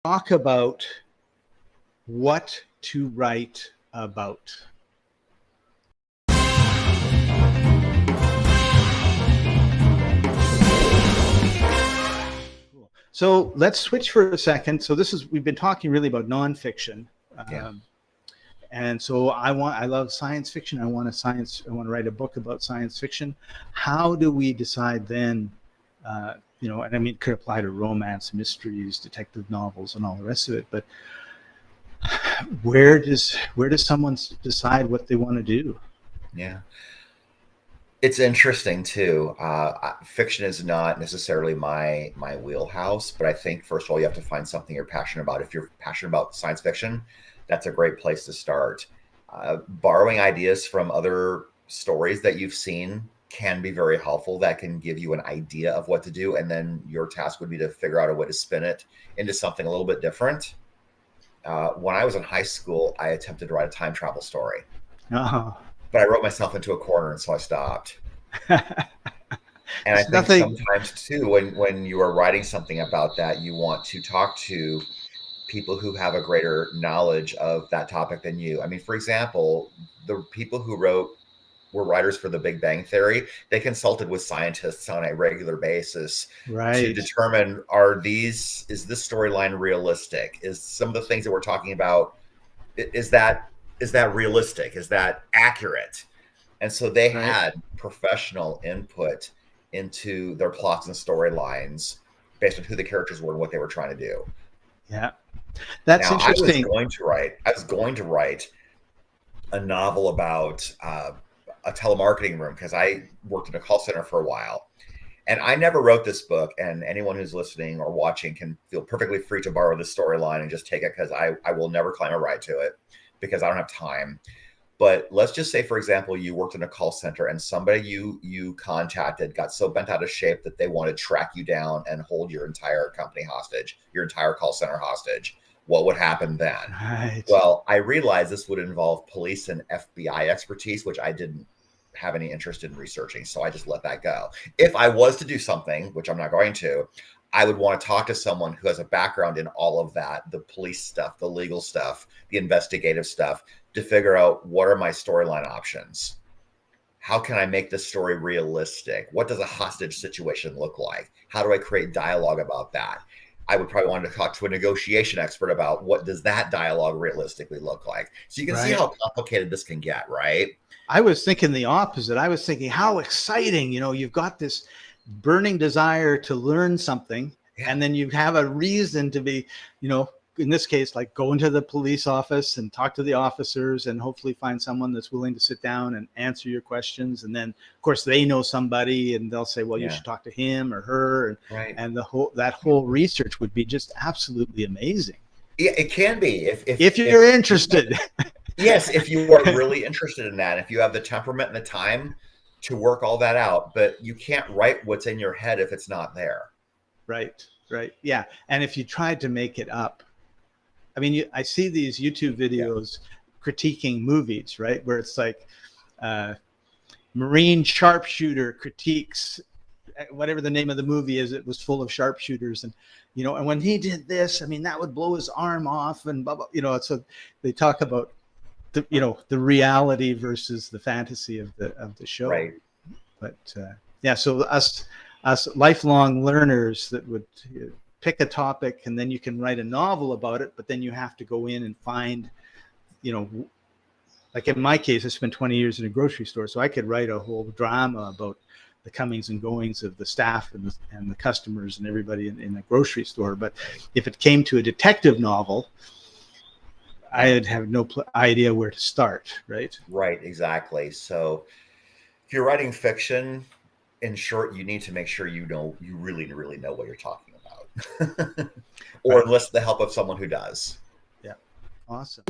talk about what to write about. So let's switch for a second. So we've been talking really about nonfiction. Yeah. And so I love science fiction. I want to write a book about science fiction. How do we decide then, and I mean, it could apply to romance, mysteries, detective novels, and all the rest of it. But where does someone decide what they want to do? Yeah. It's interesting too. Fiction is not necessarily my wheelhouse, but I think first of all you have to find something you're passionate about. If you're passionate about science fiction, that's a great place to start. Borrowing ideas from other stories that you've seen can be very helpful. That can give you an idea of what to do, and then your task would be to figure out a way to spin it into something a little bit different. When I was in high school, I attempted to write a time travel story. Oh. But I wrote myself into a corner, and so I stopped. And I think nothing. sometimes too, when you are writing something about that, you want to talk to people who have a greater knowledge of that topic than you. I mean, for example, the people who were writers for The Big Bang Theory. They consulted with scientists on a regular basis to Right. determine, is this storyline realistic? Is some of the things that we're talking about, is that realistic? Is that accurate? And so they Right. had professional input into their plots and storylines based on who the characters were and what they were trying to do. Yeah, that's Now, interesting. I was going to write a novel about a telemarketing room because I worked in a call center for a while. And I never wrote this book, and anyone who's listening or watching can feel perfectly free to borrow this storyline and just take it, because I will never claim a right to it because I don't have time. But let's just say, for example, you worked in a call center and somebody you contacted got so bent out of shape that they want to track you down and hold your entire company hostage, your entire call center hostage. What would happen then? Right. Well, I realized this would involve police and FBI expertise, which I didn't have any interest in researching. So I just let that go. If I was to do something, which I'm not going to, I would want to talk to someone who has a background in all of that, the police stuff, the legal stuff, the investigative stuff, to figure out what are my storyline options. How can I make this story realistic? What does a hostage situation look like? How do I create dialogue about that? I would probably want to talk to a negotiation expert about what does that dialogue realistically look like. So you can see how complicated this can get, right? I was thinking the opposite. I was thinking how exciting, you've got this burning desire to learn something, and then you have a reason to be, in this case, like go into the police office and talk to the officers and hopefully find someone that's willing to sit down and answer your questions. And then of course they know somebody and they'll say, well, you should talk to him or her. And that whole research would be just absolutely amazing. Yeah, it can be if you're interested. Yes, if you are really interested in that, if you have the temperament and the time to work all that out. But you can't write what's in your head if it's not there. Right. Yeah. And if you tried to make it up, I mean, I see these YouTube videos critiquing movies, right? Where it's like Marine sharpshooter critiques whatever the name of the movie is. It was full of sharpshooters, and and when he did this, I mean, that would blow his arm off, and blah, blah, so they talk about the reality versus the fantasy of the show. Right. But so us lifelong learners that would pick a topic, and then you can write a novel about it, but then you have to go in and find, like in my case, I spent 20 years in a grocery store, so I could write a whole drama about the comings and goings of the staff and the customers and everybody in a grocery store. But if it came to a detective novel, I'd have no idea where to start, right? Right, exactly. So if you're writing fiction, in short, you need to make sure you really, really know what you're talking about. Or enlist the help of someone who does. Yeah. Awesome.